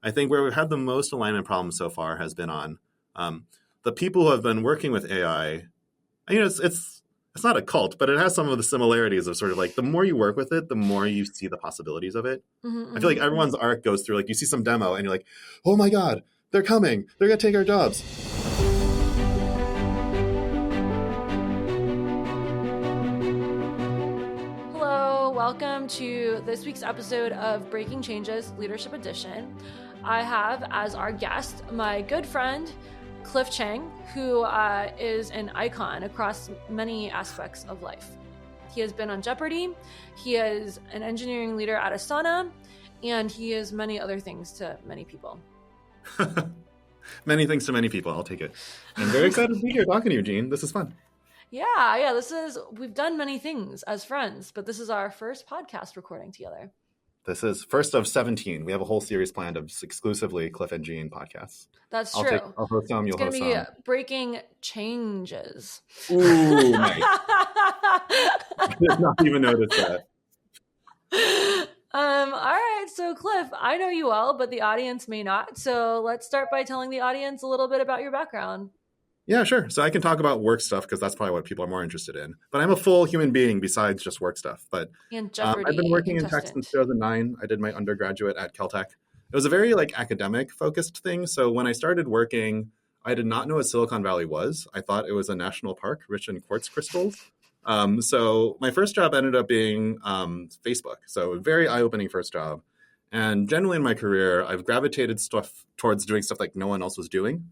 I think where we've had the most alignment problems so far has been on the people who have been working with AI. It's not a cult, but it has some of the similarities of sort of like the more you work with it, the more you see the possibilities of it. I feel like everyone's arc goes through, like you see some demo and you're like, oh my God, they're coming. They're going to take our jobs. Hello, welcome to this week's episode of Breaking Changes Leadership Edition. I have as our guest my good friend, Cliff Chang, who is an icon across many aspects of life. He has been on Jeopardy, he is an engineering leader at Asana, and he is many other things to many people. Many things to many people, I'll take it. I'm very excited to be here talking to you, Jean. This is fun. Yeah, we've done many things as friends, but this is our first podcast recording together. This is first of 17. We have a whole series planned of exclusively Cliff and Jean podcasts. That's true. I'll host some, you'll host some. It's going to be Breaking Changes. Ooh, nice. I did not even notice that. All right. So Cliff, I know you well, but the audience may not. So let's start by telling the audience a little bit about your background. Yeah, sure. So I can talk about work stuff because that's probably what people are more interested in. But I'm a full human being besides just work stuff. But and Jeopardy, I've been working in tech since 2009. I did my undergraduate at Caltech. It was a very academic focused thing. So when I started working, I did not know what Silicon Valley was. I thought it was a national park rich in quartz crystals. So my first job ended up being Facebook. So a very eye-opening first job. And generally in my career, I've gravitated towards doing stuff like no one else was doing.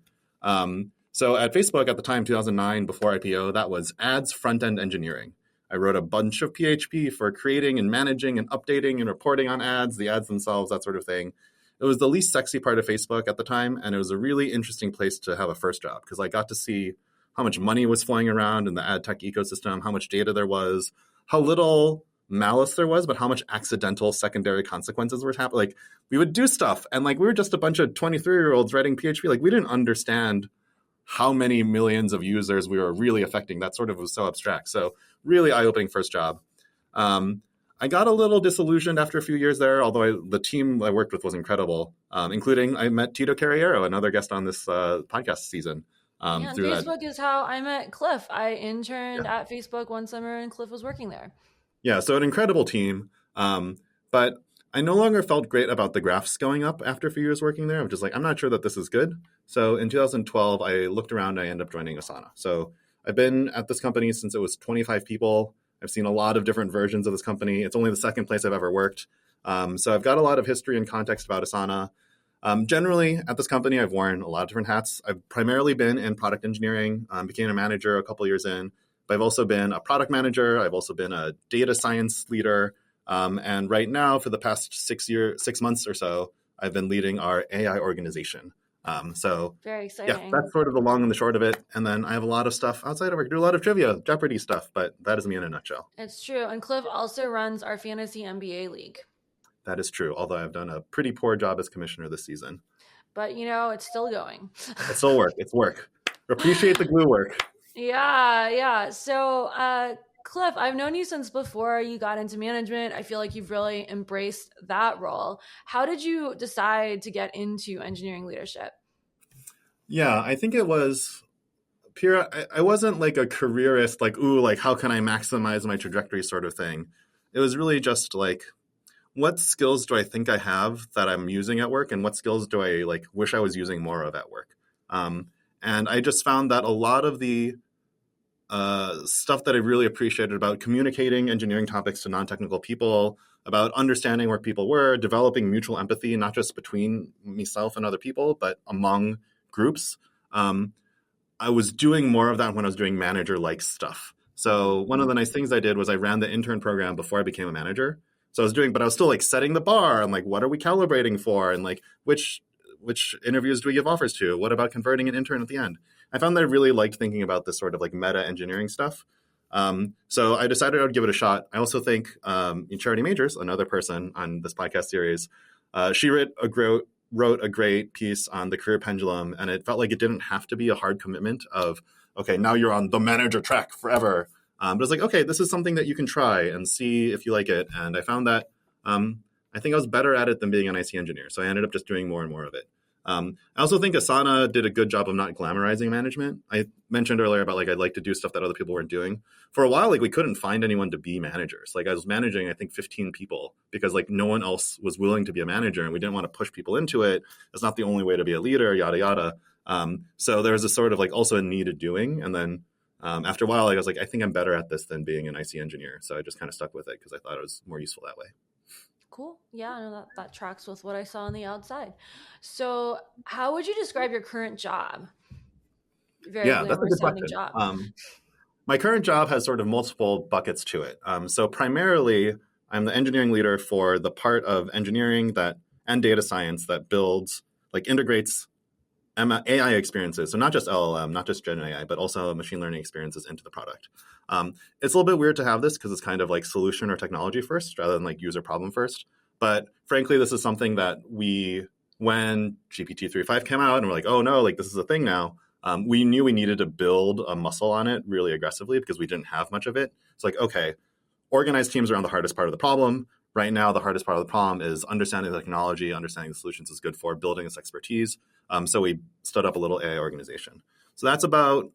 So at Facebook at the time, 2009, before IPO, that was ads front-end engineering. I wrote a bunch of PHP for creating and managing and updating and reporting on ads, the ads themselves, that sort of thing. It was the least sexy part of Facebook at the time, and it was a really interesting place to have a first job because I got to see how much money was flowing around in the ad tech ecosystem, how much data there was, how little malice there was, but how much accidental secondary consequences were happening. Like we would do stuff, and we were just a bunch of 23-year-olds writing PHP. We didn't understand how many millions of users we were really affecting. That sort of was so abstract. So really eye-opening first job. I got a little disillusioned after a few years there, although the team I worked with was incredible, including I met Tito Carriero, another guest on this podcast season. Facebook is how I met Cliff. I interned at Facebook one summer and Cliff was working there. Yeah, so an incredible team. But I no longer felt great about the graphs going up after a few years working there. I'm just I'm not sure that this is good. So in 2012, I looked around and I ended up joining Asana. So I've been at this company since it was 25 people. I've seen a lot of different versions of this company. It's only the second place I've ever worked. So I've got a lot of history and context about Asana. Generally, at this company, I've worn a lot of different hats. I've primarily been in product engineering, became a manager a couple years in. But I've also been a product manager. I've also been a data science leader. And right now, for the past 6 months or so, I've been leading our AI organization. So very exciting. Yeah, that's sort of the long and the short of it. And then I have a lot of stuff outside of work. I do a lot of trivia, Jeopardy stuff, but that is me in a nutshell. It's true. And Cliff also runs our fantasy MBA league. That is true, although I've done a pretty poor job as commissioner this season. But, it's still going. It's still work. It's work. Appreciate the glue work. Yeah. So, Cliff, I've known you since before you got into management. I feel like you've really embraced that role. How did you decide to get into engineering leadership? Yeah, I think it was pure. I wasn't a careerist, how can I maximize my trajectory sort of thing. It was really just what skills do I think I have that I'm using at work, and what skills do I wish I was using more of at work? And I just found that a lot of the stuff that I really appreciated about communicating engineering topics to non-technical people, about understanding where people were, developing mutual empathy, not just between myself and other people, but among groups. I was doing more of that when I was doing manager-like stuff. So one of the nice things I did was I ran the intern program before I became a manager. So I was still setting the bar and what are we calibrating for? And which interviews do we give offers to? What about converting an intern at the end? I found that I really liked thinking about this sort of meta engineering stuff. So I decided I would give it a shot. I also think Charity Majors, another person on this podcast series, she wrote a great piece on the career pendulum, and it felt like it didn't have to be a hard commitment of, okay, now you're on the manager track forever. But it's okay, this is something that you can try and see if you like it. And I found that I think I was better at it than being an IC engineer. So I ended up just doing more and more of it. I also think Asana did a good job of not glamorizing management. I mentioned earlier about like I'd like to do stuff that other people weren't doing. For a while, like we couldn't find anyone to be managers. Like I was managing, I think 15 people because like no one else was willing to be a manager, and we didn't want to push people into it. It's not the only way to be a leader, yada yada. So there was a sort of like also a need of doing, and then after a while, like, I was like, I think I'm better at this than being an IC engineer. So I just kind of stuck with it because I thought it was more useful that way. Cool. Yeah, no, that tracks with what I saw on the outside. So how would you describe your current job? Very Yeah, that's a glamorous good sounding question. job. My current job has sort of multiple buckets to it. So primarily, I'm the engineering leader for the part of engineering that and data science that builds, like integrates AI experiences. So not just LLM, not just Gen AI, but also machine learning experiences into the product. It's a little bit weird to have this because it's kind of like solution or technology first rather than like user problem first. But frankly, this is something that when GPT-3.5 came out and we're like, oh no, like this is a thing now, we knew we needed to build a muscle on it really aggressively because we didn't have much of it. It's like, okay, organize teams around the hardest part of the problem. Right now, the hardest part of the problem is understanding the technology, understanding the solutions is good for, building this expertise. So we stood up a little AI organization. So that's about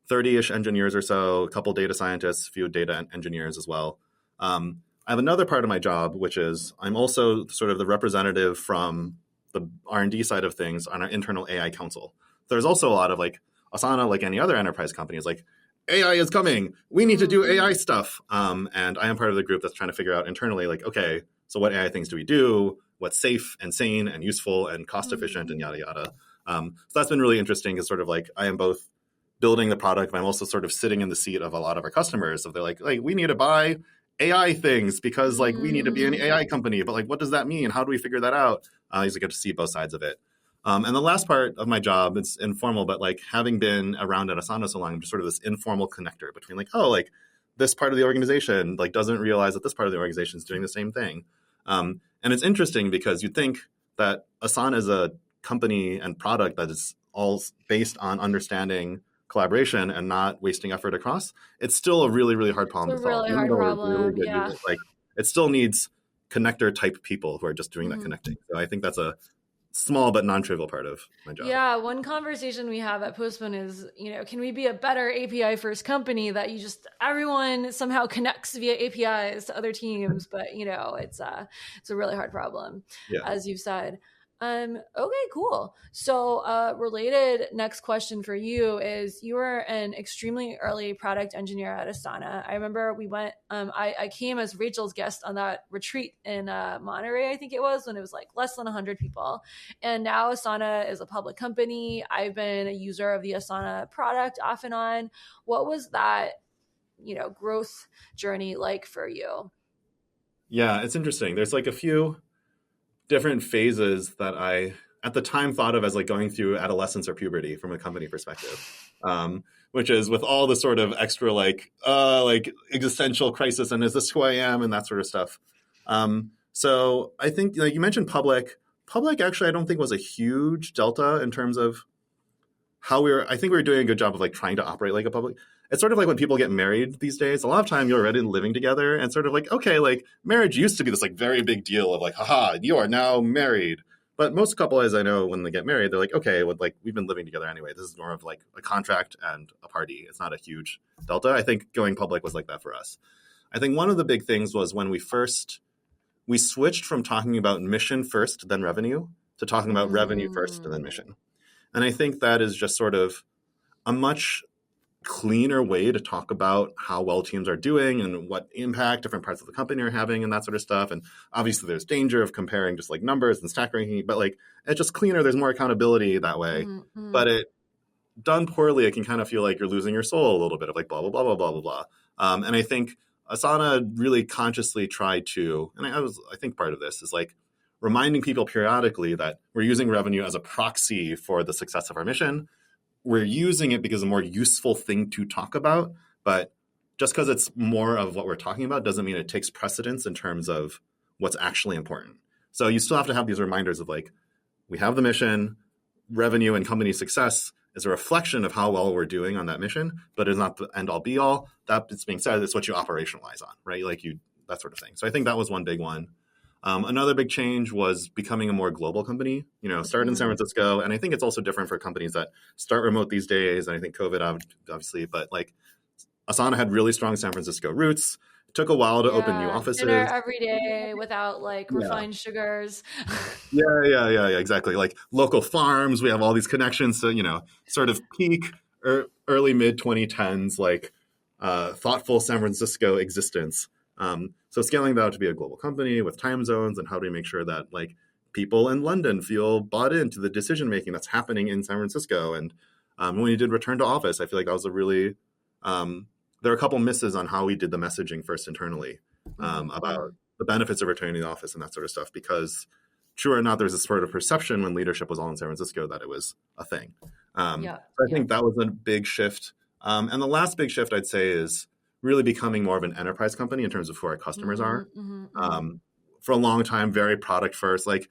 30-ish engineers or so, a couple data scientists, a few data engineers as well. I have another part of my job, which is I'm also sort of the representative from the R&D side of things on our internal AI council. There's also a lot of like Asana, like any other enterprise company, is like, AI is coming. We need to do AI stuff. And I am part of the group that's trying to figure out internally, like, okay, so what AI things do we do? What's safe and sane and useful and cost efficient and yada, yada. So that's been really interesting because sort of like I am both building the product, but I'm also sort of sitting in the seat of a lot of our customers. So they're like, we need to buy AI things because like we need to be an AI company. But like, what does that mean? How do we figure that out? I usually get to see both sides of it. And the last part of my job, it's informal, but like having been around at Asana so long, I'm just sort of this informal connector between like, oh, like this part of the organization like doesn't realize that this part of the organization is doing the same thing. And it's interesting because you'd think that Asana is a company and product that is all based on understanding collaboration and not wasting effort across. It's still a really, really hard problem It's a to solve. really Even hard though we're problem. really good Yeah. users, like it still needs connector type people who are just doing that connecting. So I think that's a small but non-trivial part of my job. Yeah, one conversation we have at Postman is, can we be a better API first company that everyone somehow connects via APIs to other teams, but it's a really hard problem, Yeah. as you've said. Okay, cool. So, related next question for you is you were an extremely early product engineer at Asana. I remember we went, I came as Rachel's guest on that retreat in Monterey, I think it was, when it was like less than 100 people. And now Asana is a public company. I've been a user of the Asana product off and on. What was that, growth journey like for you? Yeah, it's interesting. There's like a few different phases that I at the time thought of as like going through adolescence or puberty from a company perspective, which is with all the sort of extra like existential crisis and is this who I am and that sort of stuff. So I think you mentioned public actually I don't think was a huge delta in terms of how I think we were doing a good job of like trying to operate like a public. It's sort of like when people get married these days, a lot of time you're already living together and sort of like, okay, like marriage used to be this like very big deal of like, haha, you are now married. But most couples I know when they get married, they're like, okay, well, like we've been living together anyway. This is more of like a contract and a party. It's not a huge delta. I think going public was like that for us. I think one of the big things was when we switched from talking about mission first, then revenue to talking about revenue first and then mission. And I think that is just sort of a much cleaner way to talk about how well teams are doing and what impact different parts of the company are having and that sort of stuff. And obviously there's danger of comparing just like numbers and stack ranking, but like it's just cleaner. There's more accountability that way. But it done poorly, it can kind of feel like you're losing your soul a little bit of like blah, blah, blah, blah, blah, blah, blah. And I think Asana really consciously tried to, and I think part of this is like reminding people periodically that we're using revenue as a proxy for the success of our mission. We're using it because it's a more useful thing to talk about, but just because it's more of what we're talking about doesn't mean it takes precedence in terms of what's actually important. So you still have to have these reminders of like, we have the mission, revenue and company success is a reflection of how well we're doing on that mission, but it's not the end all be all. That it's being said, it's what you operationalize on, right? Like that sort of thing. So I think that was one big one. Another big change was becoming a more global company. Started in San Francisco, and I think it's also different for companies that start remote these days. And I think COVID, obviously, but like Asana had really strong San Francisco roots. It took a while to open new Yeah, dinner offices. every day without like Yeah. refined sugars. Yeah, exactly. Like local farms, we have all these connections to, sort of peak or early mid 2010s, like thoughtful San Francisco existence. So scaling that out to be a global company with time zones, and how do we make sure that like people in London feel bought into the decision making that's happening in San Francisco. And when we did return to office, I feel like that was a really there are a couple misses on how we did the messaging first internally about the benefits of returning to the office and that sort of stuff, because true or not, there's a sort of perception when leadership was all in San Francisco that it was a thing. So I think that was a big shift. And the last big shift I'd say is really becoming more of an enterprise company in terms of who our customers are. For a long time, very product first. Like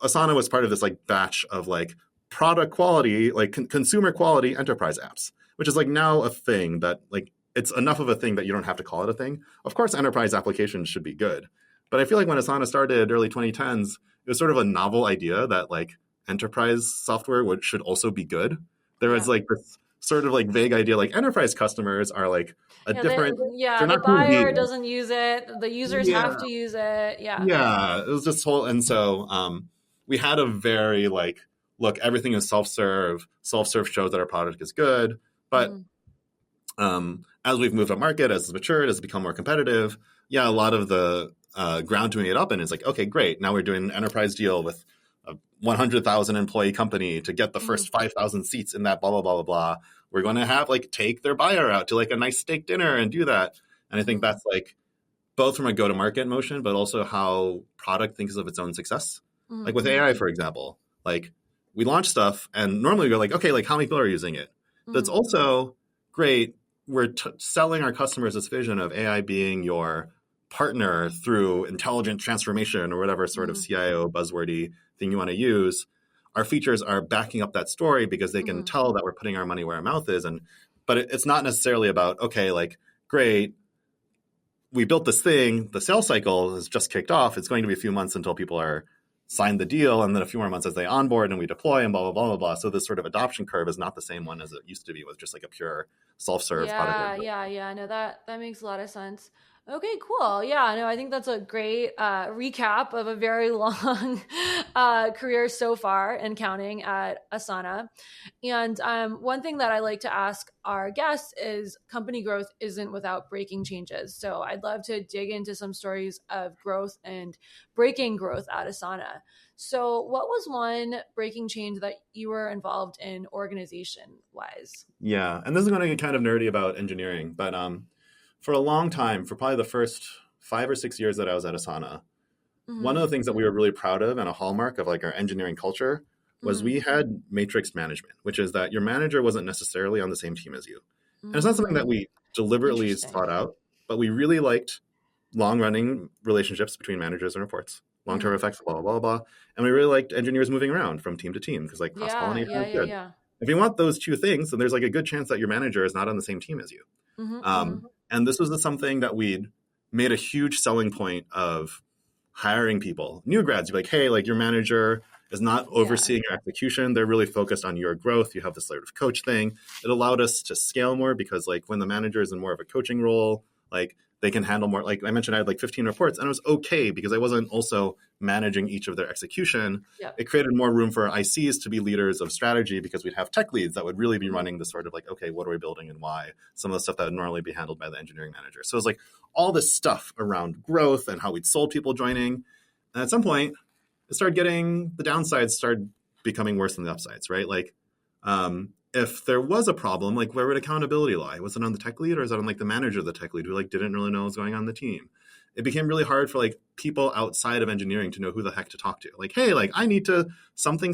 Asana was part of this like batch of like product quality, like consumer quality enterprise apps, which is like now a thing that like it's enough of a thing that you don't have to call it a thing. Of course, enterprise applications should be good. But I feel like when Asana started early 2010s, it was sort of a novel idea that like enterprise software should also be good. There was like this sort of like vague idea, like enterprise customers are like a different. They're The not human buyer beings. doesn't use it. The users have to use it. Yeah. It was this whole, and so we had a very like, look, everything is self-serve. Self-serve shows that our product is good, but as we've moved up market, as it's matured, as it's become more competitive, a lot of the ground to make it up in is like, okay, great. Now we're doing an enterprise deal with a 100,000 employee company to get the first 5,000 seats in that blah, blah, blah, blah, blah. We're going to have like take their buyer out to like a nice steak dinner and do that. And I think that's like both from a go-to-market motion, but also how product thinks of its own success. Like with AI, for example, like we launch stuff and normally we're like, okay, like how many people are using it? That's also great. We're selling our customers this vision of AI being your partner through intelligent transformation or whatever sort of CIO buzzwordy thing you want to use. Our features are backing up that story because they can tell that we're putting our money where our mouth is. But it's not necessarily about, okay, like, great, we built this thing, the sales cycle has just kicked off. It's going to be a few months until people are signed the deal, and then a few more months as they onboard and we deploy and blah, blah, blah, blah, blah. So this sort of adoption curve is not the same one as it used to be with just like a pure self-serve product. No, that makes a lot of sense. Okay, cool. Yeah, no, I think that's a great recap of a very long career so far and counting at Asana. And one thing that I like to ask our guests is company growth isn't without breaking changes. So I'd love to dig into some stories of growth and breaking growth at Asana. So what was one breaking change that you were involved in organization-wise? Yeah, and this is going to get kind of nerdy about engineering, but for a long time, for probably the first 5 or 6 years that I was at Asana, one of the things that we were really proud of and a hallmark of like our engineering culture was we had matrix management, which is that your manager wasn't necessarily on the same team as you. And it's not something that we deliberately thought out, but we really liked long-running relationships between managers and reports, long-term effects, blah, blah, blah, blah. And we really liked engineers moving around from team to team because like cross-pollination is good. If you want those two things, then there's like a good chance that your manager is not on the same team as you. And this was something that we'd made a huge selling point of hiring people, new grads. You're like, hey, like your manager is not overseeing your execution. They're really focused on your growth. You have this sort of coach thing. It allowed us to scale more because like when the manager is in more of a coaching role, like they can handle more. Like I mentioned, I had like 15 reports and it was okay because I wasn't also managing each of their execution. It created more room for ICs to be leaders of strategy because we'd have tech leads that would really be running the sort of like, okay, what are we building and why? Some of the stuff that would normally be handled by the engineering manager. So it was like all this stuff around growth and how we'd sold people joining. And at some point, it started getting, the downsides started becoming worse than the upsides, right? Like, if there was a problem, like where would accountability lie? Was it on the tech lead or is it on like the manager of the tech lead who like didn't really know what was going on in the team? It became really hard for like people outside of engineering to know who the heck to talk to. Like, hey, like I need to something.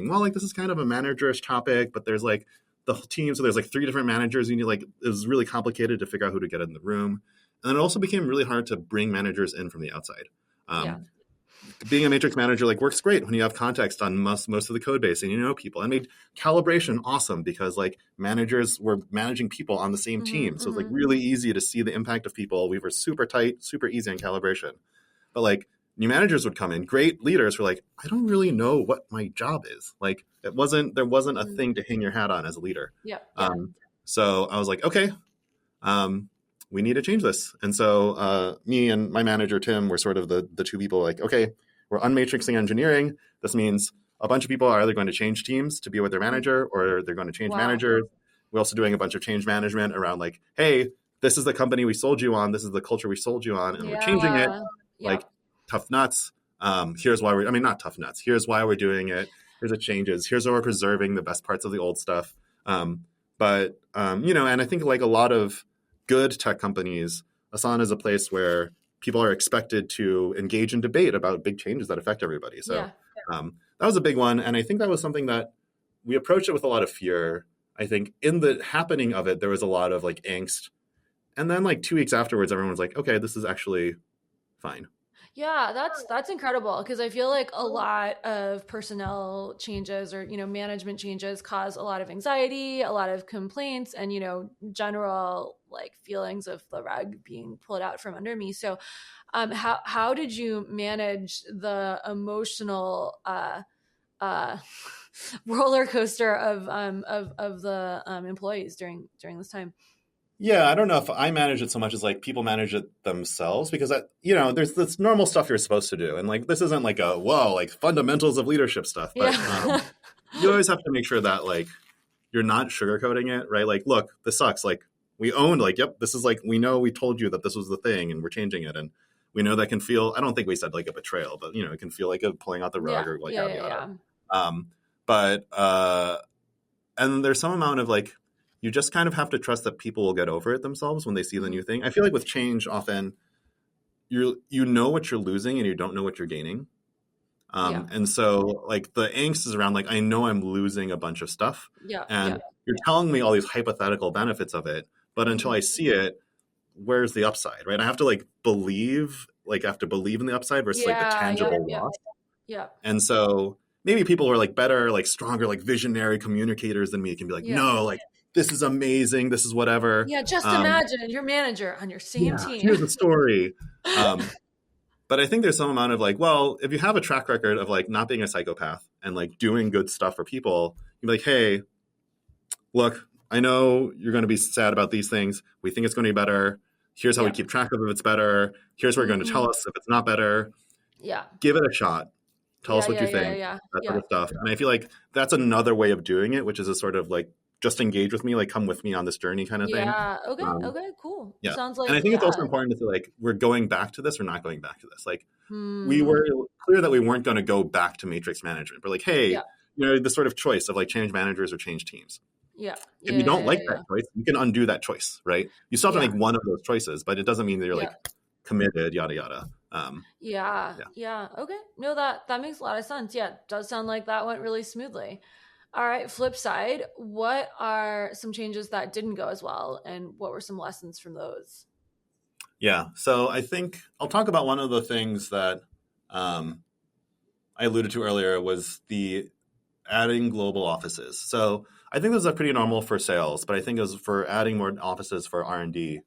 Well, like this is kind of a managerish topic, but there's like the whole team. So there's like 3 different managers. You need like, it was really complicated to figure out who to get in the room. And then it also became really hard to bring managers in from the outside. Being a matrix manager like works great when you have context on most of the code base and you know people. And made calibration awesome because like managers were managing people on the same team. So it's like really easy to see the impact of people. We were super tight, super easy on calibration. But like new managers would come in, great leaders were like, I don't really know what my job is. Like there wasn't a thing to hang your hat on as a leader. Yep. So I was like, okay, we need to change this. And so me and my manager, Tim, were sort of the two people like, okay, we're unmatrixing engineering. This means a bunch of people are either going to change teams to be with their manager or they're going to change managers. We're also doing a bunch of change management around like, hey, this is the company we sold you on. This is the culture we sold you on. And we're changing it. Like tough nuts. Here's why not tough nuts. Here's why we're doing it. Here's the changes. Here's why we're preserving the best parts of the old stuff. But and I think like a lot of good tech companies, Asana is a place where people are expected to engage in debate about big changes that affect everybody. So that was a big one. And I think that was something that we approached it with a lot of fear. I think in the happening of it, there was a lot of like angst. And then like 2 weeks afterwards, everyone was like, okay, this is actually fine. Yeah, that's incredible, because I feel like a lot of personnel changes or, management changes cause a lot of anxiety, a lot of complaints, and, general like feelings of the rug being pulled out from under me. So how did you manage the emotional roller coaster of the employees during this time? Yeah, I don't know if I manage it so much as like people manage it themselves, because there's this normal stuff you're supposed to do, and like this isn't like like fundamentals of leadership stuff, but you always have to make sure that like you're not sugarcoating it, right? Like, look, this sucks. Like we owned, like, yep, this is like we know we told you that this was the thing, and we're changing it, and we know that can feel. I don't think we said like a betrayal, but it can feel like a pulling out the rug or like yada yada. But and there's some amount of like. You just kind of have to trust that people will get over it themselves when they see the new thing. I feel like with change, often you know what you're losing and you don't know what you're gaining. And so like the angst is around like, I know I'm losing a bunch of stuff. And you're telling me all these hypothetical benefits of it. But until I see it, where's the upside, right? I have to like believe in the upside versus like the tangible loss. And so maybe people who are like better, like stronger, like visionary communicators than me can be like, no, like, this is amazing. This is whatever. Yeah, just imagine your manager on your same team. Here's the story. But I think there's some amount of like, well, if you have a track record of like not being a psychopath and like doing good stuff for people, you're like, hey, look, I know you're going to be sad about these things. We think it's going to be better. Here's how we keep track of if it's better. Here's what you're going to tell us if it's not better. Yeah. Give it a shot. Tell us what you think. That sort of stuff. And I feel like that's another way of doing it, which is a sort of like, just engage with me, like come with me on this journey kind of thing. Yeah. Okay. Cool. Yeah. Sounds like. And I think it's also important to say like, we're going back to this or not going back to this. Like we were clear that we weren't going to go back to matrix management, but like, hey, this sort of choice of like change managers or change teams. Yeah. If you don't like that choice, you can undo that choice, right? You still have to make one of those choices, but it doesn't mean that you're like committed, yada, yada. Yeah. Okay. No, that makes a lot of sense. Yeah. It does sound like that went really smoothly. All right, flip side, what are some changes that didn't go as well, and what were some lessons from those? Yeah, so I think I'll talk about one of the things that I alluded to earlier was the adding global offices. So I think this is pretty normal for sales, but I think it was for adding more offices for R&D.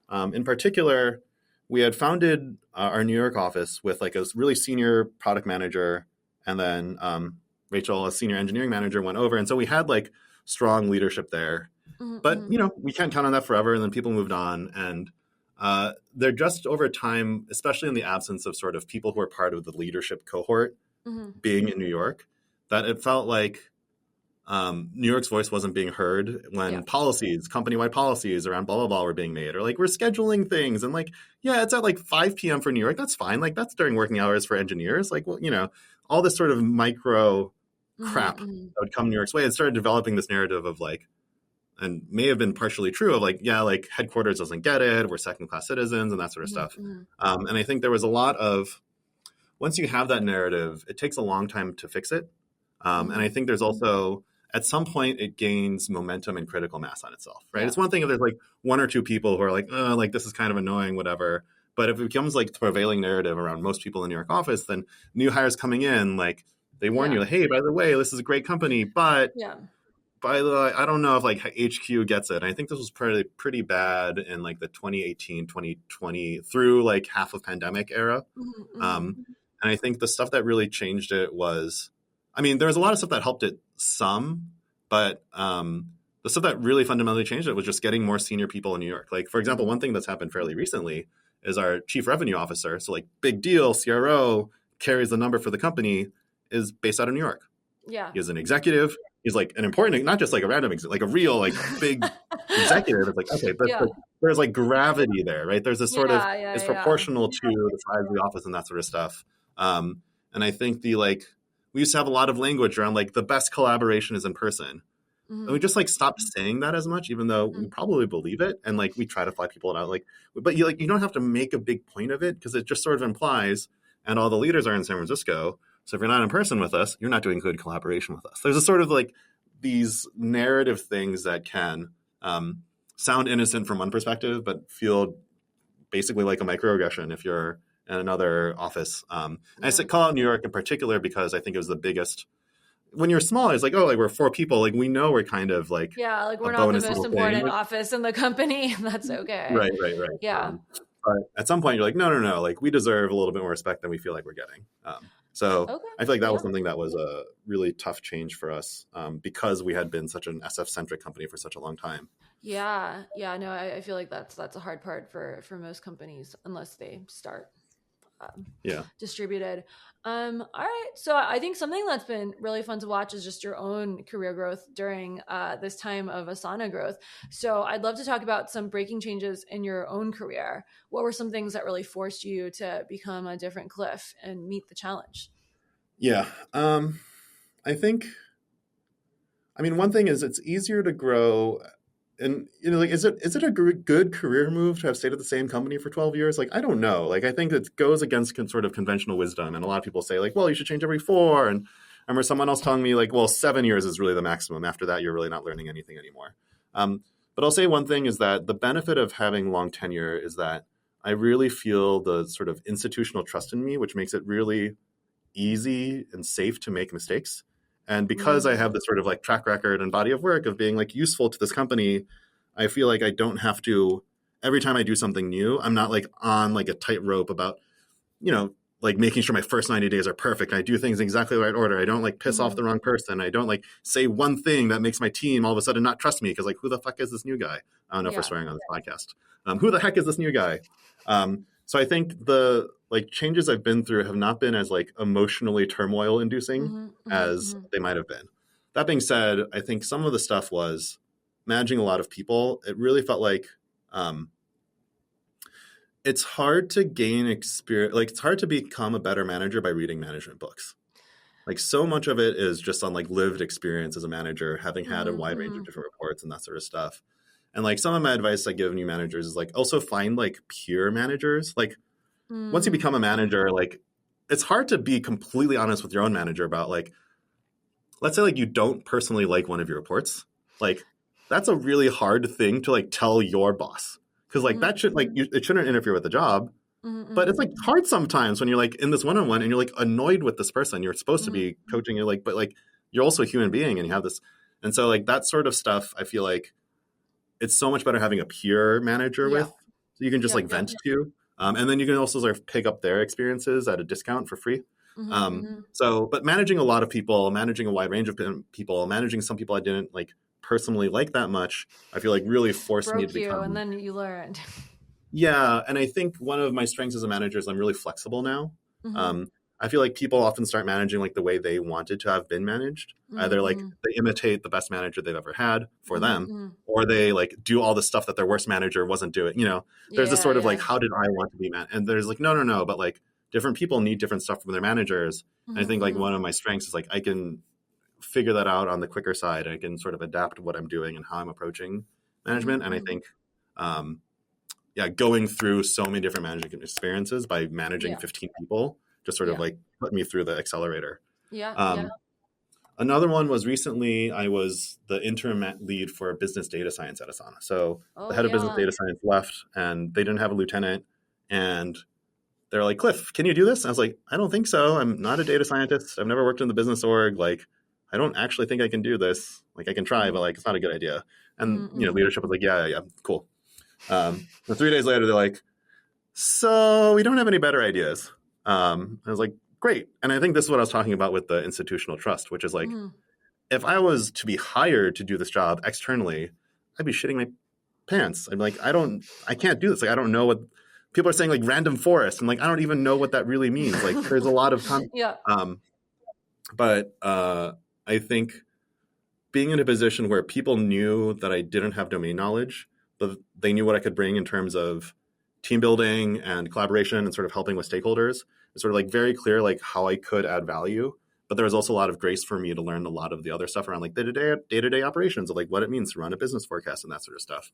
In particular, we had founded our New York office with like a really senior product manager, and then Rachel, a senior engineering manager, went over. And so we had like strong leadership there. But, we can't count on that forever. And then people moved on. And they're just over time, especially in the absence of sort of people who are part of the leadership cohort being in New York, that it felt like New York's voice wasn't being heard when policies, company-wide policies around blah, blah, blah were being made. Or like we're scheduling things. And like, it's at like 5 p.m. for New York. That's fine. Like that's during working hours for engineers. Like, well, all this sort of micro crap that would come New York's way. It started developing this narrative of like, and may have been partially true of like, like headquarters doesn't get it. We're second-class citizens and that sort of stuff. And I think there was a lot of, once you have that narrative, it takes a long time to fix it. And I think there's also, at some point, it gains momentum and critical mass on itself, right? It's one thing if there's like one or two people who are like, like this is kind of annoying, whatever. But if it becomes like the prevailing narrative around most people in the New York office, then new hires coming in, like they warn you, like, hey, by the way, this is a great company, but by the way, I don't know if like HQ gets it. And I think this was pretty bad in like the 2018, 2020 through like half of pandemic era. And I think the stuff that really changed it was, I mean, there was a lot of stuff that helped it some, but the stuff that really fundamentally changed it was just getting more senior people in New York. Like, for example, one thing that's happened fairly recently is our chief revenue officer, so like big deal, CRO, carries the number for the company, is based out of New York. Yeah. He is an executive. He's like an important, not just like a random, like a real, like big executive. It's like, okay, but Yeah. there's like gravity there, right? There's this sort of, it's Yeah. proportional to the size of the office and that sort of stuff. And I think we used to have a lot of language around like the best collaboration is in person. And we just like stopped saying that as much, even though we probably believe it. And like we try to fly people out, like, but you don't have to make a big point of it because it just sort of implies, and all the leaders are in San Francisco. So if you're not in person with us, you're not doing good collaboration with us. There's a sort of like these narrative things that can sound innocent from one perspective, but feel basically like a microaggression if you're in another office. And I call out New York in particular because I think it was the biggest. When you're small, it's like, oh, like we're 4 people. Like we know we're kind of like, yeah, like we're not the most important office in the company. That's okay. Right. Yeah. But at some point you're like, no. Like we deserve a little bit more respect than we feel like we're getting. So I feel like that was something that was a really tough change for us because we had been such an SF-centric company for such a long time. Yeah. No, I feel like that's a hard part for most companies unless they start distributed. All right. So I think something that's been really fun to watch is just your own career growth during this time of Asana growth. So I'd love to talk about some breaking changes in your own career. What were some things that really forced you to become a different Cliff and meet the challenge? Yeah. I think, one thing is it's easier to grow. And, like, is it a good career move to have stayed at the same company for 12 years? Like, I don't know. Like, I think it goes against sort of conventional wisdom. And a lot of people say, like, well, you should change every 4. And I remember someone else telling me, like, well, 7 years is really the maximum. After that, you're really not learning anything anymore. But I'll say one thing is that the benefit of having long tenure is that I really feel the sort of institutional trust in me, which makes it really easy and safe to make mistakes. And because I have this sort of like track record and body of work of being like useful to this company, I feel like I don't have to, every time I do something new, I'm not like on like a tightrope about, like making sure my first 90 days are perfect. I do things in exactly the right order. I don't like piss off the wrong person. I don't like say one thing that makes my team all of a sudden not trust me because like, who the fuck is this new guy? I don't know if we're swearing on this podcast. Who the heck is this new guy? So I think the like changes I've been through have not been as like emotionally turmoil inducing as they might have been. That being said, I think some of the stuff was managing a lot of people. It really felt like it's hard to gain experience. Like it's hard to become a better manager by reading management books. Like so much of it is just on like lived experience as a manager, having had a wide range of different reports and that sort of stuff. And like some of my advice I give new managers is like also find like peer managers. Like once you become a manager, like it's hard to be completely honest with your own manager about like, let's say like you don't personally like one of your reports. Like that's a really hard thing to like tell your boss because like that should like it shouldn't interfere with the job. But it's like hard sometimes when you're like in this one-on-one and you're like annoyed with this person you're supposed to be coaching. You're like, but like you're also a human being and you have this. And so like that sort of stuff, I feel like it's so much better having a peer manager with, so you can just vent to. And then you can also sort of pick up their experiences at a discount for free. So, but managing a lot of people, managing a wide range of people, managing some people I didn't like personally like that much, I feel like really forced me to become. And then you learned. Yeah. And I think one of my strengths as a manager is I'm really flexible now. I feel like people often start managing like the way they wanted to have been managed. Either like they imitate the best manager they've ever had for them, or they like do all the stuff that their worst manager wasn't doing. There's this sort of like, how did I want to be managed? And there's like, no, but like different people need different stuff from their managers. And I think like one of my strengths is like I can figure that out on the quicker side. I can sort of adapt what I'm doing and how I'm approaching management. And I think, going through so many different management experiences by managing 15 people just sort of like put me through the accelerator. Another one was recently I was the interim lead for business data science at Asana. So the head of business data science left and they didn't have a lieutenant. And they're like, Cliff, can you do this? I was like, I don't think so. I'm not a data scientist. I've never worked in the business org. Like, I don't actually think I can do this. Like I can try, but like, it's not a good idea. And, leadership was like, yeah, cool. And 3 days later, they're like, so we don't have any better ideas. I was like, great. And I think this is what I was talking about with the institutional trust, which is like, Mm-hmm. if I was to be hired to do this job externally, I'd be shitting my pants. I'm like, I can't do this. Like, I don't know what people are saying, like random forest. I'm like, I don't even know what that really means. Like, there's a lot of Yeah. but I think being in a position where people knew that I didn't have domain knowledge, but they knew what I could bring in terms of team building and collaboration and sort of helping with stakeholders. It's sort of like very clear, like how I could add value. But there was also a lot of grace for me to learn a lot of the other stuff around like day-to-day operations of like what it means to run a business forecast and that sort of stuff.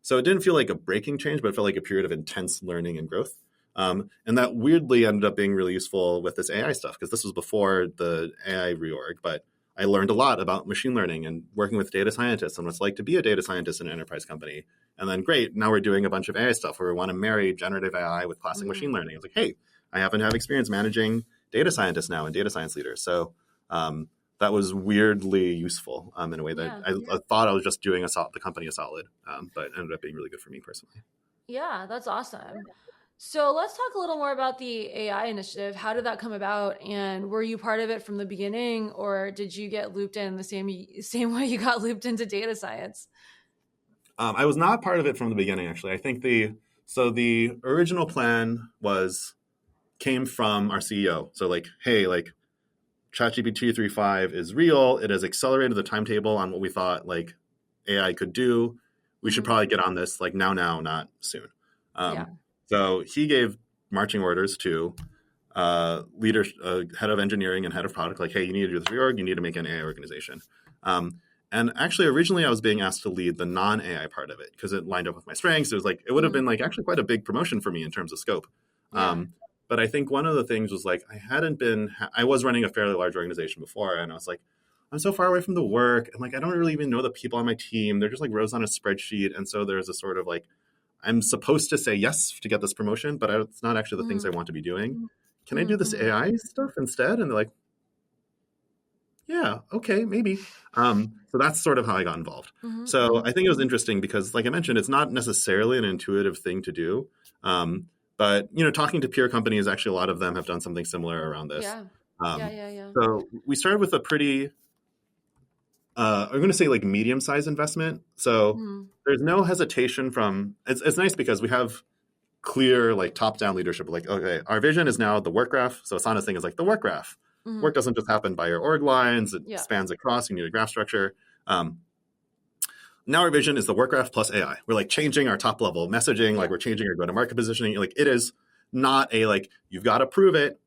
So it didn't feel like a breaking change, but it felt like a period of intense learning and growth. And that weirdly ended up being really useful with this AI stuff, because this was before the AI reorg, but I learned a lot about machine learning and working with data scientists and what it's like to be a data scientist in an enterprise company. And then great, now we're doing a bunch of AI stuff where we want to marry generative AI with classic machine learning. It's like, hey, I happen to have experience managing data scientists now and data science leaders. So that was weirdly useful in a way that I thought I was just doing the company a solid, but ended up being really good for me personally. Yeah, that's awesome. So let's talk a little more about the AI initiative. How did that come about? And were you part of it from the beginning, or did you get looped in the same way you got looped into data science? I was not part of it from the beginning, actually. I think the original plan came from our CEO. So like, hey, like ChatGPT 3.5 is real. It has accelerated the timetable on what we thought like AI could do. We should probably get on this like now, not soon. So he gave marching orders to head of engineering and head of product, like, hey, you need to do this reorg. You need to make an AI organization. And actually, originally, I was being asked to lead the non-AI part of it because it lined up with my strengths. It was like, it would have been like actually quite a big promotion for me in terms of scope. But I think one of the things was like, I was running a fairly large organization before, and I was like, I'm so far away from the work. And like, I don't really even know the people on my team. They're just like rows on a spreadsheet. And so there's a sort of like, I'm supposed to say yes to get this promotion, but it's not actually the things I want to be doing. Can I do this AI stuff instead? And they're like, yeah, okay, maybe. So that's sort of how I got involved. So I think it was interesting because, like I mentioned, it's not necessarily an intuitive thing to do. But, you know, talking to peer companies, actually, a lot of them have done something similar around this. So we started with a pretty, I'm going to say like medium-sized investment. So there's no hesitation it's nice because we have clear like top-down leadership. Like, okay, our vision is now the work graph. So Asana's thing is like the work graph. Work doesn't just happen by your org lines. It spans across. You need a graph structure. Now our vision is the work graph plus AI. We're like changing our top level messaging. Like we're changing our go-to-market positioning. Like it is not a like, you've got to prove it.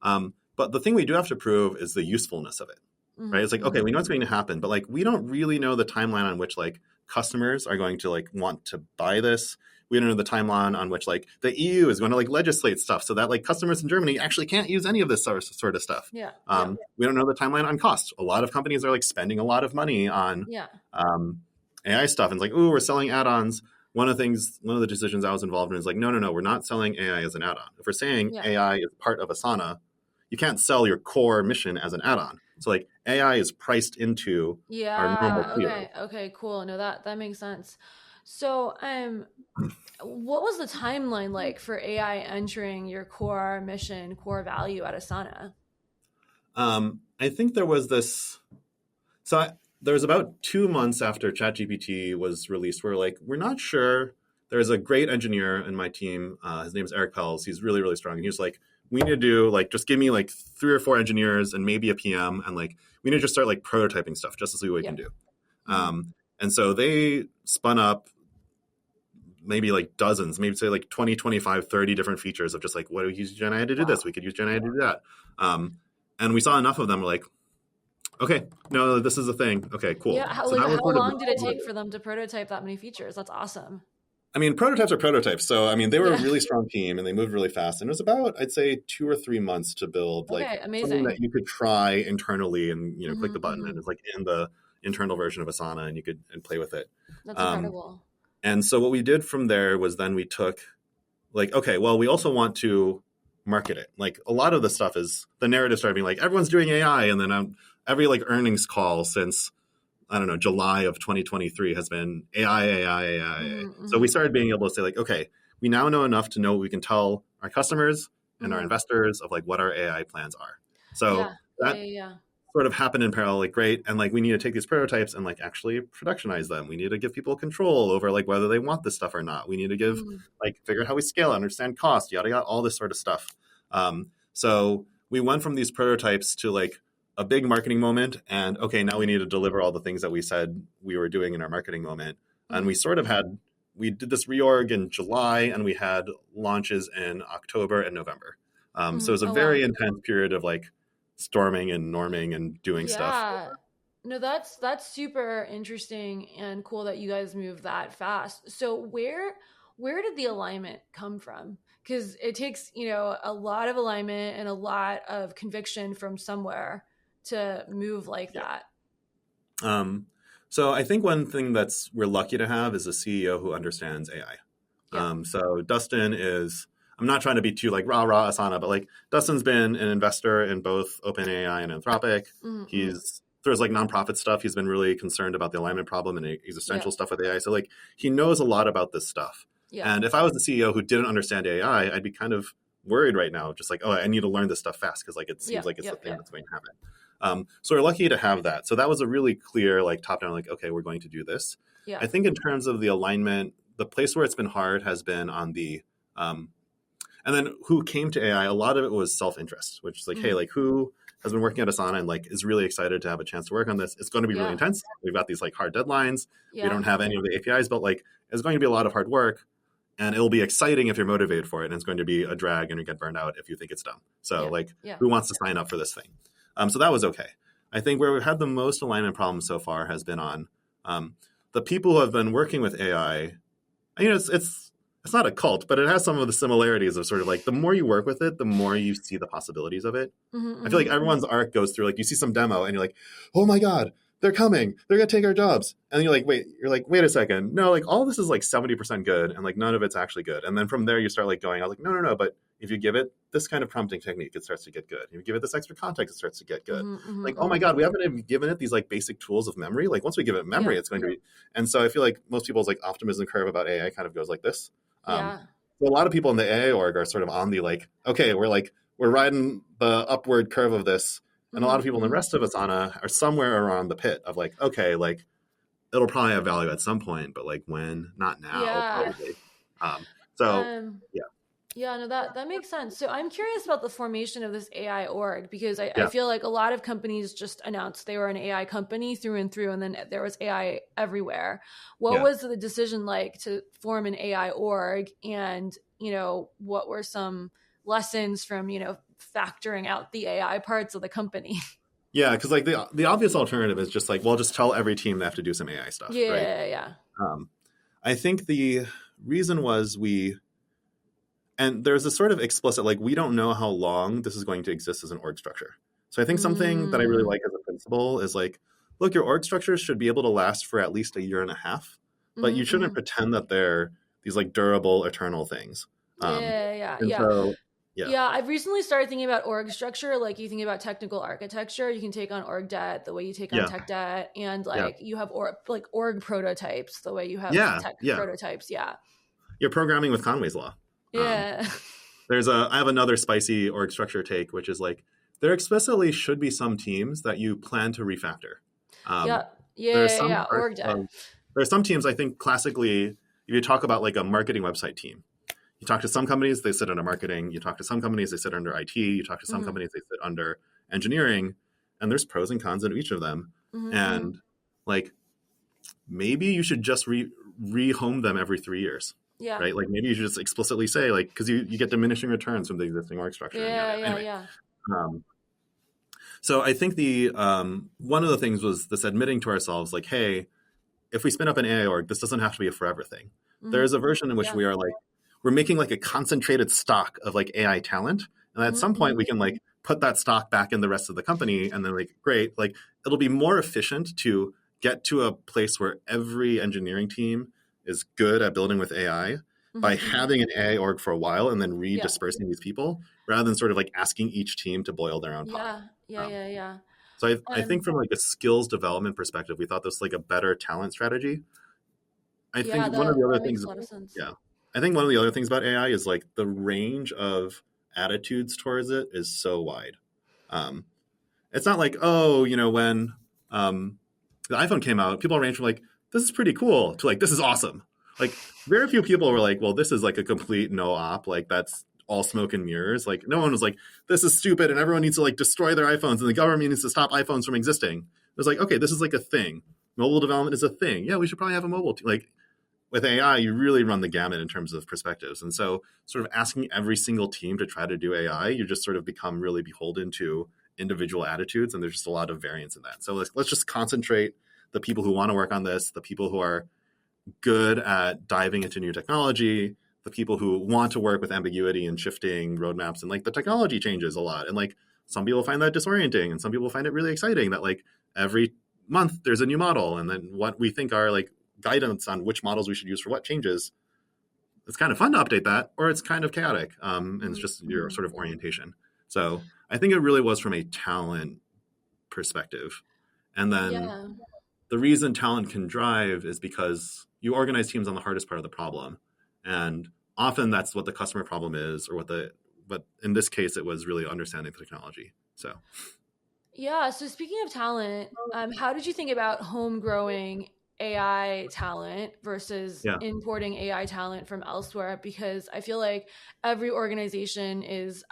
But the thing we do have to prove is the usefulness of it. Right? It's like, okay, we know it's going to happen, but like we don't really know the timeline on which like customers are going to like want to buy this. We don't know the timeline on which like the EU is going to like legislate stuff so that like customers in Germany actually can't use any of this sort of stuff. We don't know the timeline on cost. A lot of companies are like spending a lot of money on AI stuff. And it's like, ooh, we're selling add-ons. One of the decisions I was involved in is like, no, we're not selling AI as an add-on. If we're saying AI is part of Asana, you can't sell your core mission as an add-on. So like AI is priced into our normal tier. Okay, cool. No, that makes sense. So, what was the timeline like for AI entering your core mission, core value at Asana? I think there was this. There was about 2 months after ChatGPT was released where like, we're not sure. There's a great engineer in my team. His name is Eric Pels. He's really, really strong. And he was like, we need to do like, just give me like 3 or 4 engineers and maybe a PM. And like, we need to just start like prototyping stuff just to see what we can do. And so they spun up maybe like dozens, maybe say like 20, 25, 30 different features of just like, what do we use Gen AI to do this? We could use Gen AI to do that. And we saw enough of them. We're like, okay, no, this is a thing. Okay, cool. Yeah, how long did it take for them to prototype that many features? That's awesome. I mean, prototypes are prototypes. So, I mean, they were a really strong team and they moved really fast. And it was about, I'd say, 2 or 3 months to build like something that you could try internally and, you know, click the button and it's like in the internal version of Asana and you could play with it. That's incredible. And so what we did from there was then we took like, okay, well, we also want to market it. Like a lot of the stuff is the narrative started being like, everyone's doing AI. And then every like earnings call since, I don't know, July of 2023 has been AI. So we started being able to say like, okay, we now know enough to know what we can tell our customers and our Mm-hmm. investors of like what our AI plans are. So Yeah. Yeah. that Yeah. Yeah. sort of happened in parallel, like great. And like we need to take these prototypes and like actually productionize them. We need to give people control over like whether they want this stuff or not. We need to give Mm-hmm. like figure out how we scale, understand cost, yada yada, all this sort of stuff. So we went from these prototypes to like a big marketing moment, and okay, now we need to deliver all the things that we said we were doing in our marketing moment. And we sort of had we did this reorg in July, and we had launches in October and November. So it was a Oh wow. very intense period of like storming and norming and doing stuff. Yeah. No, that's super interesting and cool that you guys move that fast. So where did the alignment come from? Because it takes, a lot of alignment and a lot of conviction from somewhere to move like Yeah. that. So I think one thing that's we're lucky to have is a CEO who understands AI. Yeah. So Dustin is, I'm not trying to be too like rah rah Asana, but like Dustin's been an investor in both OpenAI and Anthropic. Mm-hmm. He's there's like nonprofit stuff. He's been really concerned about the alignment problem and Yeah. existential stuff with AI. So like he knows a lot about this stuff. Yeah. And if I was the CEO who didn't understand AI, I'd be kind of worried right now, just like, oh, I need to learn this stuff fast because like it seems Yeah. like it's the Yep. thing Yep. that's going to happen. So we're lucky to have that. So that was a really clear like top down, like, okay, we're going to do this. Yeah. I think in terms of the alignment, the place where it's been hard has been on the and then who came to AI, a lot of it was self-interest, which is like, hey, like who has been working at Asana and like is really excited to have a chance to work on this. It's going to be really Yeah. intense. We've got these like hard deadlines. We Yeah. don't have any of the APIs, but like it's going to be a lot of hard work, and it'll be exciting if you're motivated for it, and it's going to be a drag and you get burned out if you think it's dumb. So Yeah. like Yeah. who wants to sign up for this thing? So that was okay. I think where we've had the most alignment problems so far has been on the people who have been working with AI. It's not a cult, but it has some of the similarities of sort of like the more you work with it, the more you see the possibilities of it. Mm-hmm. I feel like everyone's arc goes through like you see some demo and you're like, oh my God, they're coming. They're gonna take our jobs. And you're like, wait a second. No, like all this is like 70% good and like none of it's actually good. And then from there you start like going, I was like, no, but if you give it this kind of prompting technique, it starts to get good. If you give it this extra context, it starts to get good. Like, oh my God, we haven't even given it these like basic tools of memory. Like once we give it memory, it's going to be. And so I feel like most people's like optimism curve about AI kind of goes like this. Yeah. So a lot of people in the AI org are sort of on the like, okay, we're riding the upward curve of this. And a lot of people in the rest of Asana are somewhere around the pit of like, okay, like it'll probably have value at some point, but like when? Not now, Yeah. probably. Yeah. Yeah, no, that makes sense. So I'm curious about the formation of this AI org because I feel like a lot of companies just announced they were an AI company through and through, and then there was AI everywhere. What was the decision like to form an AI org, and what were some lessons from factoring out the AI parts of the company? Yeah, because like the obvious alternative is just like, well, just tell every team they have to do some AI stuff. Right? Yeah. I think the reason was and there's a sort of explicit, like, we don't know how long this is going to exist as an org structure. So I think something that I really like as a principle is like, look, your org structures should be able to last for at least a year and a half, but you shouldn't pretend that they're these like durable, eternal things. Yeah. I've recently started thinking about org structure. Like you think about technical architecture, you can take on org debt the way you take on tech debt, and like you have org prototypes the way you have tech prototypes. Yeah. You're programming with Conway's law. Yeah. I have another spicy org structure take, which is like there explicitly should be some teams that you plan to refactor. Org debt. There are some teams, I think classically, if you talk about like a marketing website team, you talk to some companies, they sit under marketing. You talk to some companies, they sit under IT. You talk to some companies, they sit under engineering. And there's pros and cons in each of them. And like maybe you should just rehome them every 3 years. Yeah. Right. Like maybe you should just explicitly say like, because you get diminishing returns from the existing org structure. Yeah. So I think one of the things was this admitting to ourselves like, hey, if we spin up an AI org, this doesn't have to be a forever thing. There's a version in which we are like, we're making like a concentrated stock of like AI talent. And at some point we can like put that stock back in the rest of the company. And then like, great, like it'll be more efficient to get to a place where every engineering team is good at building with AI by having an AI org for a while and then redispersing these people rather than sort of like asking each team to boil their own pot. Yeah. So I think from like a skills development perspective, we thought this was like a better talent strategy. I think one of the other things about AI is like the range of attitudes towards it is so wide. Um, it's not like, oh, when the iPhone came out, people range from like, this is pretty cool to like, this is awesome. Like very few people were like, well, this is like a complete no op. Like that's all smoke and mirrors. Like no one was like, this is stupid and everyone needs to like destroy their iPhones and the government needs to stop iPhones from existing. It was like, okay, this is like a thing. Mobile development is a thing. Yeah, we should probably have a mobile like with AI, you really run the gamut in terms of perspectives. And so sort of asking every single team to try to do AI, you just sort of become really beholden to individual attitudes. And there's just a lot of variance in that. So let's just concentrate the people who want to work on this, the people who are good at diving into new technology, the people who want to work with ambiguity and shifting roadmaps, and like the technology changes a lot. And like some people find that disorienting and some people find it really exciting that like every month there's a new model. And then what we think are like guidance on which models we should use for what changes. It's kind of fun to update that, or it's kind of chaotic. And it's just your sort of orientation. So I think it really was from a talent perspective. And then the reason talent can drive is because you organize teams on the hardest part of the problem. And often that's what the customer problem is, or but in this case, it was really understanding the technology. So. Yeah. So speaking of talent, how did you think about homegrowing AI talent versus importing AI talent from elsewhere? Because I feel like every organization is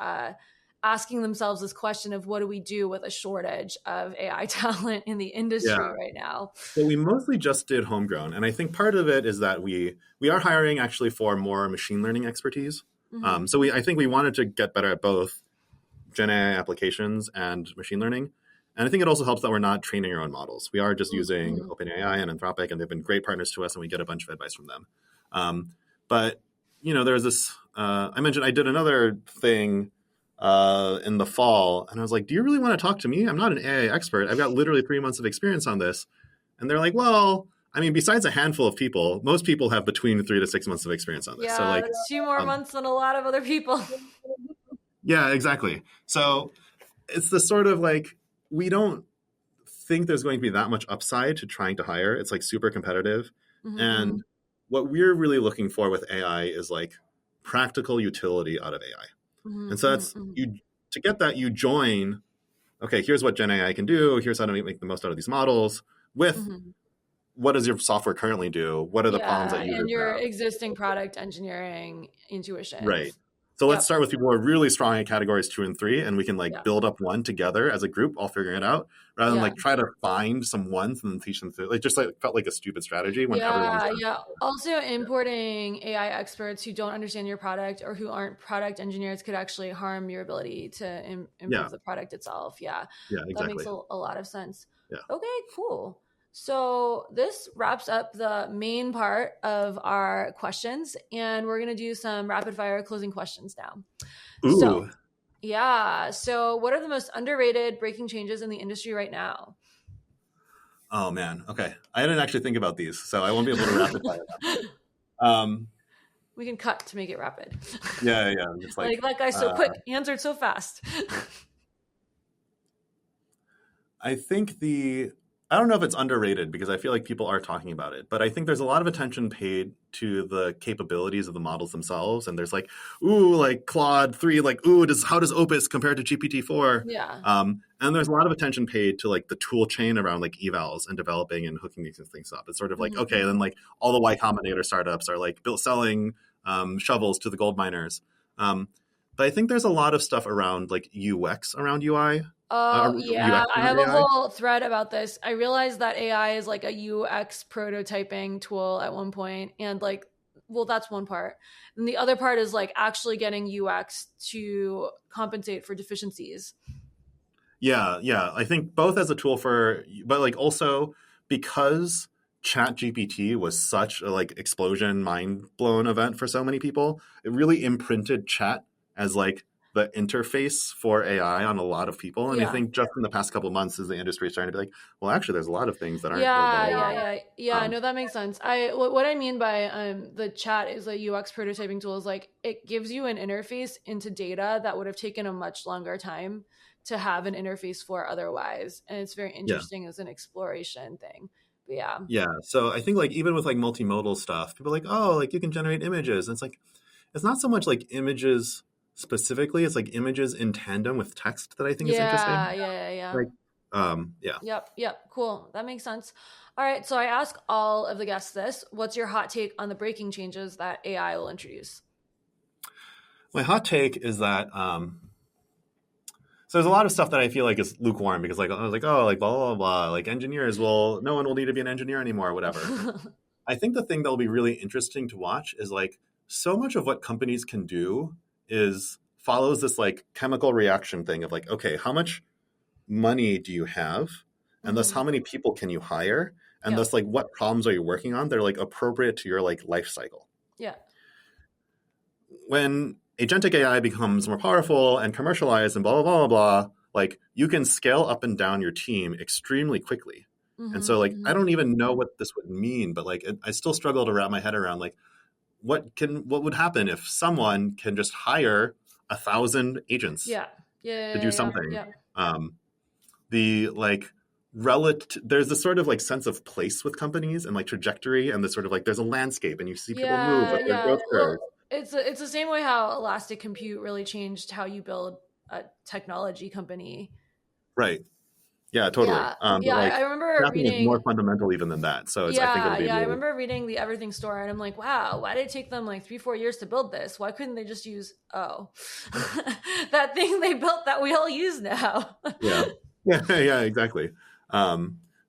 asking themselves this question of what do we do with a shortage of AI talent in the industry right now? So we mostly just did homegrown. And I think part of it is that we are hiring actually for more machine learning expertise. Mm-hmm. So I think we wanted to get better at both Gen AI applications and machine learning. And I think it also helps that we're not training our own models. We are just using OpenAI and Anthropic, and they've been great partners to us, and we get a bunch of advice from them. But, there was this, I mentioned I did another thing in the fall, and I was like, do you really want to talk to me? I'm not an AI expert. I've got literally 3 months of experience on this. And they're like, well, I mean, besides a handful of people, most people have between 3 to 6 months of experience on this. Yeah, so like, that's 2 more months than a lot of other people. Yeah, exactly. So it's the sort of like, we don't think there's going to be that much upside to trying to hire. It's like super competitive. Mm-hmm. And what we're really looking for with AI is like practical utility out of AI. Mm-hmm. And so that's to get that, you join, okay, here's what Gen AI can do. Here's how to make the most out of these models with what does your software currently do? What are the problems that you have? And your existing product engineering intuition. Right. So let's start with people who are really strong in categories 2 and 3, and we can like build up one together as a group, all figuring it out, rather than like try to find some ones and then teach them through. It just like felt like a stupid strategy when everyone's Also, importing AI experts who don't understand your product or who aren't product engineers could actually harm your ability to improve the product itself. Yeah, exactly. That makes a lot of sense. Yeah. Okay, cool. So this wraps up the main part of our questions, and we're going to do some rapid fire closing questions now. Ooh. So what are the most underrated breaking changes in the industry right now? Oh man. Okay. I didn't actually think about these, so I won't be able to rapid fire them. We can cut to make it rapid. Yeah. Just like that guy's so quick, answered so fast. I think I don't know if it's underrated because I feel like people are talking about it, but I think there's a lot of attention paid to the capabilities of the models themselves. And there's like, ooh, like Claude 3, like, ooh, how does Opus compare to GPT-4? Yeah. And there's a lot of attention paid to like the tool chain around like evals and developing and hooking these things up. It's sort of like, okay, then like all the Y Combinator startups are like selling shovels to the gold miners. But I think there's a lot of stuff around like UX around UI. I have a whole thread about this. I realized that AI is like a UX prototyping tool at one point, and like, well, that's one part. And the other part is like actually getting UX to compensate for deficiencies. Yeah. I think both as a tool but like also because ChatGPT was such a like explosion, mind blown event for so many people, it really imprinted chat as like the interface for AI on a lot of people. And I think just in the past couple of months is the industry starting to be like, well, actually there's a lot of things that aren't. I know that makes sense. What I mean by the chat is a UX prototyping tool is like, it gives you an interface into data that would have taken a much longer time to have an interface for otherwise. And it's very interesting as an exploration thing. But yeah. So I think like even with like multimodal stuff, people are like, oh, like you can generate images. And it's like, it's not so much like images specifically. It's like images in tandem with text that I think is interesting. Yeah. Like, yeah. Yep. Cool. That makes sense. All right. So I ask all of the guests this. What's your hot take on the breaking changes that AI will introduce? My hot take is that so there's a lot of stuff that I feel like is lukewarm because like I was like, oh, like blah blah blah, like engineers will, no one will need to be an engineer anymore or whatever. I think the thing that will be really interesting to watch is like so much of what companies can do is follows this like chemical reaction thing of like, okay, how much money do you have? And thus how many people can you hire? And thus like what problems are you working on? They're like appropriate to your like life cycle. Yeah. When agentic AI becomes more powerful and commercialized and blah, blah, blah, blah, blah, like you can scale up and down your team extremely quickly. And so like, I don't even know what this would mean, but like, I still struggle to wrap my head around like, what would happen if someone can just hire 1,000 agents to do something? The like there's this sort of like sense of place with companies and like trajectory and this sort of like, there's a landscape and you see people move with their growth curve. It's the same way how elastic compute really changed how you build a technology company. Right. Yeah, totally. Like, I remember reading more fundamental even than that. So I think it'll be I remember reading the Everything Store and I'm like, wow, why did it take them like 3-4 years to build this? Why couldn't they just use that thing they built that we all use now? yeah, exactly.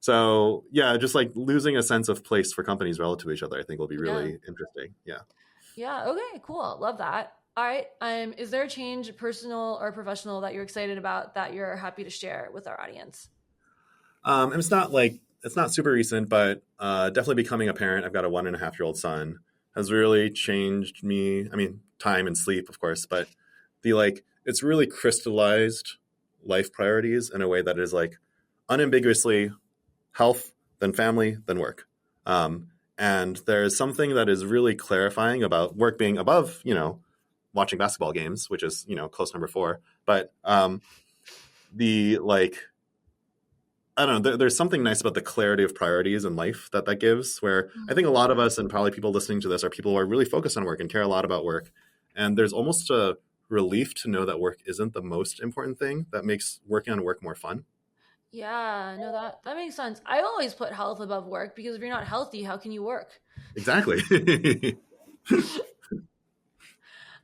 So yeah, just like losing a sense of place for companies relative to each other, I think will be really interesting. Yeah. Okay, cool. Love that. All right. Is there a change, personal or professional, that you're excited about that you're happy to share with our audience? And it's not super recent, but definitely becoming a parent. I've got a 1.5-year-old son, has really changed me. I mean, time and sleep, of course, but it's really crystallized life priorities in a way that is like unambiguously health, then family, then work. And there's something that is really clarifying about work being above, watching basketball games, which is, close number 4. But I don't know, there's something nice about the clarity of priorities in life that gives, where I think a lot of us, and probably people listening to this, are people who are really focused on work and care a lot about work. And there's almost a relief to know that work isn't the most important thing that makes working on work more fun. Yeah, no, that makes sense. I always put health above work because if you're not healthy, how can you work? Exactly.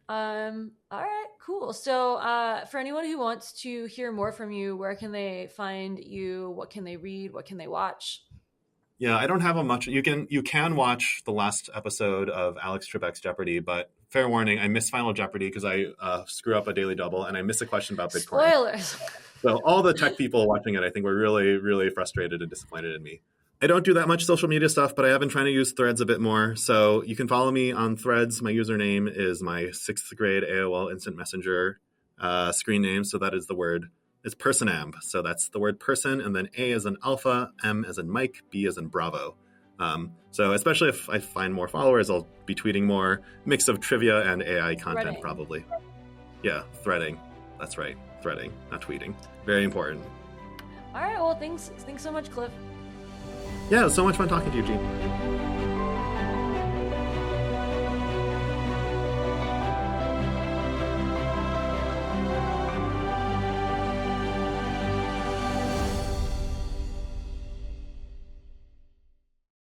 All right, cool. So for anyone who wants to hear more from you, where can they find you? What can they read? What can they watch? Yeah, I don't have a much. You can watch the last episode of Alex Trebek's Jeopardy, but fair warning, I missed Final Jeopardy because I screw up a daily double and I missed a question about Bitcoin. Spoilers. So all the tech people watching it, I think, were really, really frustrated and disappointed in me. I don't do that much social media stuff, but I have been trying to use Threads a bit more. So you can follow me on Threads. My username is my 6th grade AOL Instant Messenger screen name. So that is it's personamb. So that's the word person, and then A as in alpha, M as in Mike, B as in Bravo. So especially if I find more followers, I'll be tweeting more, mix of trivia and AI content, probably. Yeah, threading. That's right. Threading, not tweeting. Very important. All right. Well, thanks so much, Cliff. Yeah, it was so much fun talking to you, Gene.